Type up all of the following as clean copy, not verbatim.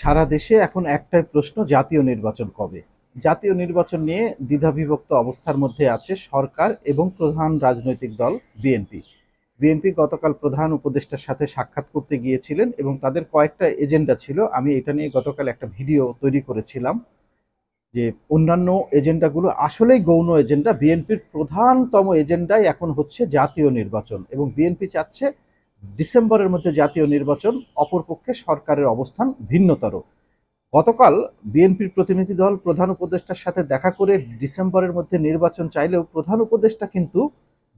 সারা দেশে এখন একটাই প্রশ্ন, জাতীয় নির্বাচন কবে? জাতীয় নির্বাচন নিয়ে দ্বিধাবিভক্ত অবস্থার মধ্যে আছে সরকার এবং প্রধান রাজনৈতিক দল বিএনপি। বিএনপি গতকাল প্রধান উপদেষ্টার সাথে সাক্ষাৎ করতে গিয়েছিলেন এবং তাদের কয়েকটা এজেন্ডা ছিল। আমি এটা নিয়ে গতকাল একটা ভিডিও তৈরি করেছিলাম যে অন্যান্য এজেন্ডাগুলো আসলেই গৌণ এজেন্ডা। বিএনপির প্রধানতম এজেন্ডাই এখন হচ্ছে জাতীয় নির্বাচন এবং বিএনপি চাচ্ছে ডিসেম্বরের মধ্যে জাতীয় নির্বাচন। অপরপক্ষে সরকারের অবস্থান ভিন্নতর। গতকাল বিএনপির প্রতিনিধি দল প্রধান উপদেষ্টার সাথে দেখা করে ডিসেম্বরের মধ্যে নির্বাচন চাইলেও প্রধান উপদেষ্টা কিন্তু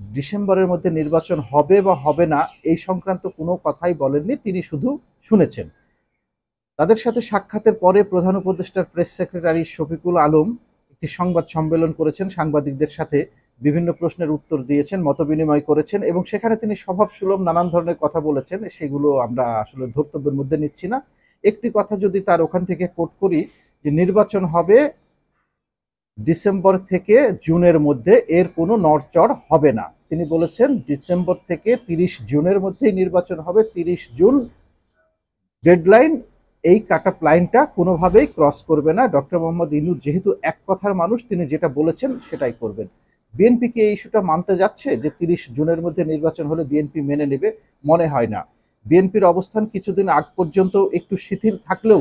ডিসেম্বরের মধ্যে নির্বাচন হবে বা হবে না এই সংক্রান্ত কোনো কথাই বলেননি, তিনি শুধু শুনেছেন। তাদের সাথে সাক্ষাতের পরে প্রধান উপদেষ্টার প্রেস সেক্রেটারি শফিকুল আলম একটি সংবাদ সম্মেলন করেছেন, সাংবাদিকদের সাথে বিভিন্ন প্রশ্নের উত্তর দিয়েছেন, মতবিনিময় করেছেন এবং সেখানে তিনি স্বভাবসুলভ নানান ধরনের কথা বলেছেন। সেগুলো আমরা আসলে ধর্তব্যের মধ্যে নিচ্ছি না। একটি কথা যদি তার ওখান থেকে কোট করি, যে নির্বাচন হবে ডিসেম্বর থেকে জুনের মধ্যে, এর কোনো নড়চড় হবে না। তিনি বলেছেন ডিসেম্বর থেকে 30 জুনের মধ্যেই নির্বাচন হবে। 30 জুন ডেডলাইন, এই কাট অফ লাইনটা কোনোভাবেই ক্রস করবে না। ডক্টর মোহাম্মদ ইউনূস যেহেতু এক কথার মানুষ, তিনি যেটা বলেছেন সেটাই করবেন। বিএনপি কি এই ইস্যুটা মানতে যাচ্ছে যে 30 জুনের মধ্যে নির্বাচন হলে বিএনপি মেনে নেবে? মনে হয় না। বিএনপির অবস্থান কিছুদিন আগ পর্যন্ত একটু শিথিল থাকলেও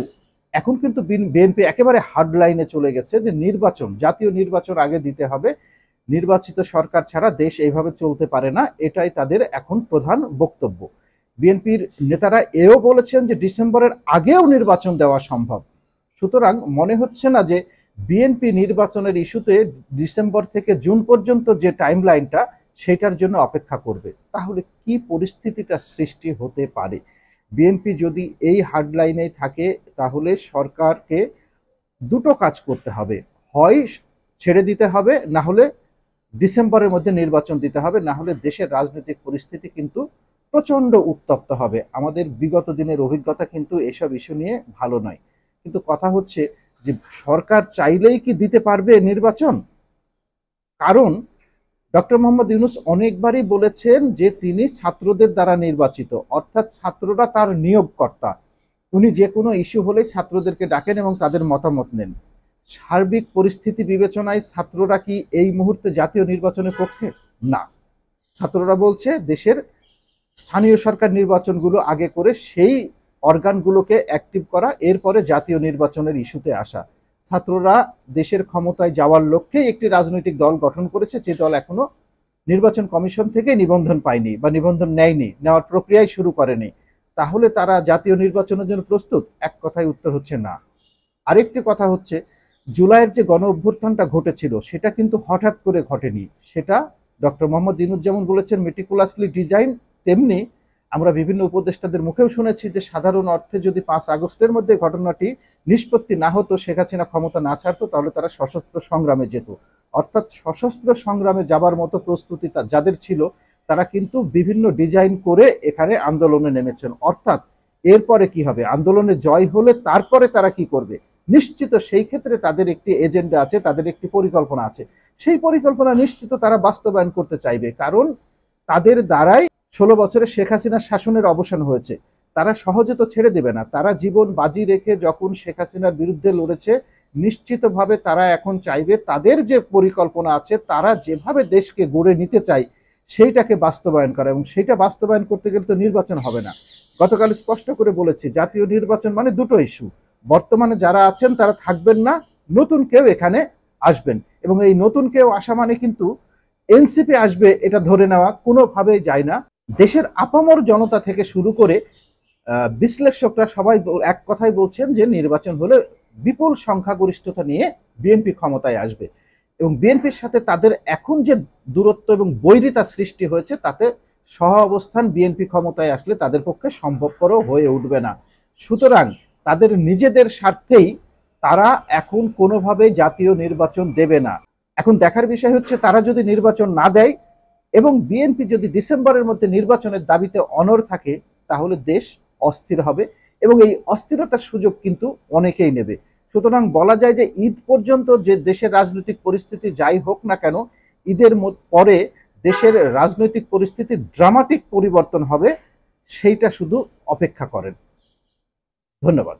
এখন কিন্তু বিএনপি একেবারে হার্ড লাইনে চলে গেছে যে নির্বাচন, জাতীয় নির্বাচন আগে দিতে হবে। নির্বাচিত সরকার ছাড়া দেশ এইভাবে চলতে পারে না, এটাই তাদের এখন প্রধান বক্তব্য। বিএনপির নেতারা এও বলেছেন যে ডিসেম্বরের আগেও নির্বাচন দেওয়া সম্ভব। সুতরাং মনে হচ্ছে না যে বিএনপি নির্বাচনের ইস্যুতে ডিসেম্বর থেকে জুন পর্যন্ত যে টাইম লাইনটা সেটার জন্য অপেক্ষা করবে। তাহলে কি পরিস্থিতিটা সৃষ্টি হতে পারে? বিএনপি যদি এই হার্ড লাইনেই থাকে তাহলে সরকারকে দুটো কাজ করতে হবে, হয় ছেড়ে দিতে হবে, না হলে ডিসেম্বরের মধ্যে নির্বাচন দিতে হবে। না হলে দেশের রাজনৈতিক পরিস্থিতি কিন্তু প্রচণ্ড উত্তপ্ত হবে। আমাদের বিগত দিনের অভিজ্ঞতা কিন্তু এসব ইস্যু নিয়ে ভালো নয়। কিন্তু কথা হচ্ছে যে সরকার চাইলেই কি দিতে পারবে নির্বাচন? কারণ ডক্টর মোহাম্মদ ইউনূস অনেকবারই বলেছেন যে তিনি ছাত্রদের দ্বারা নির্বাচিত, অর্থাৎ ছাত্ররা তার নিয়োগকর্তা। উনি যে কোনো ইস্যু হলেই ছাত্রদেরকে ডাকেন এবং তাদের মতামত নেন। সার্বিক পরিস্থিতি বিবেচনায় ছাত্ররা কি এই মুহূর্তে জাতীয় নির্বাচনের পক্ষে? না। ছাত্ররা বলছে দেশের স্থানীয় সরকার নির্বাচনগুলো আগে করে সেই অর্গানগুলোকে অ্যাক্টিভ করা, এরপরে জাতীয় নির্বাচনের ইস্যুতে আসা। ছাত্ররা দেশের ক্ষমতায় যাওয়ার লক্ষ্যে একটি রাজনৈতিক দল গঠন করেছে, যে দল এখনো নির্বাচন কমিশন থেকে নিবন্ধন পায়নি বা নিবন্ধন নেয়নি, নেওয়ার প্রক্রিয়ায় শুরু করেনি। তাহলে তারা জাতীয় নির্বাচনের জন্য প্রস্তুত? এক কথায় উত্তর হচ্ছে না। আরেকটি কথা হচ্ছে, জুলাইয়ের যে গণ অভ্যুত্থানটা ঘটেছিল সেটা কিন্তু হঠাৎ করে ঘটেনি। সেটা ডক্টর মোহাম্মদ ইউনূস যেমন বলেছেন মেটিকুলাসলি ডিজাইন, তেমনি আমরা বিভিন্ন উপদেষ্টাদের মুখেও শুনেছি যে সাধারণ অর্থে যদি 5 আগস্টের মধ্যে ঘটনাটি নিষ্পত্তি না হতো, শেখ হাসিনা ক্ষমতা না ছাড়তো, তাহলে তারা সশস্ত্র সংগ্রামে যেত। অর্থাৎ সশস্ত্র সংগ্রামে যাবার মতো প্রস্তুতি যাদের ছিল তারা কিন্তু বিভিন্ন ডিজাইন করে এখানে আন্দোলনে নেমেছেন। অর্থাৎ এরপরে কি হবে? আন্দোলনে জয় হলে তারপরে তারা কি করবে? নিশ্চিত সেই ক্ষেত্রে তাদের একটি এজেন্ডা আছে, তাদের একটি পরিকল্পনা আছে। সেই পরিকল্পনা নিশ্চিত তারা বাস্তবায়ন করতে চাইবে, কারণ তাদের দ্বারাই 16 বছরে শেখ হাসিনার শাসনের অবসান হয়েছে। তারা সহজে তো ছেড়ে দেবে না। তারা জীবন বাজি রেখে যখন শেখ হাসিনার বিরুদ্ধে লড়েছে, নিশ্চিতভাবে তারা এখন চাইবে তাদের যে পরিকল্পনা আছে, তারা যেভাবে দেশকে গড়ে নিতে চায় সেইটাকে বাস্তবায়ন করা, এবং সেইটা বাস্তবায়ন করতে গেলে তো নির্বাচন হবে না। গতকাল স্পষ্ট করে বলেছি, জাতীয় নির্বাচন মানে দুটো ইস্যু। বর্তমানে যারা আছেন তারা থাকবেন না, নতুন কেউ এখানে আসবেন, এবং এই নতুন কেউ আসা মানে কিন্তু এনসিপি আসবে এটা ধরে নেওয়া কোনোভাবেই যায় না। দেশের আপামর জনতা থেকে শুরু করে বিশ্লেষকরা সবাই এক কথাই বলছেন যে নির্বাচন হলে বিপুল সংখ্যাগরিষ্ঠতা নিয়ে বিএনপি ক্ষমতায় আসবে, এবং বিএনপির সাথে তাদের এখন যে দূরত্ব এবং বৈরিতা সৃষ্টি হয়েছে, তাতে সহ অবস্থান বিএনপি ক্ষমতায় আসলে তাদের পক্ষে সম্ভবপর হয়ে উঠবে না। সুতরাং তাদের নিজেদের স্বার্থেই তারা এখন কোনোভাবেই জাতীয় নির্বাচন দেবে না। এখন দেখার বিষয় হচ্ছে তারা যদি নির্বাচন না দেয় এবং বিএনপি যদি ডিসেম্বরের মধ্যে নির্বাচনের দাবিতে অনড় থাকে, তাহলে দেশ অস্থির হবে এবং এই অস্থিরতার সুযোগ কিন্তু অনেকেই নেবে। সুতরাং বলা যায় যে ঈদ পর্যন্ত যে দেশের রাজনৈতিক পরিস্থিতি যাই হোক না কেন, ঈদের পরে দেশের রাজনৈতিক পরিস্থিতির ড্রামাটিক পরিবর্তন হবে, সেইটা শুধু অপেক্ষা করেন। ধন্যবাদ।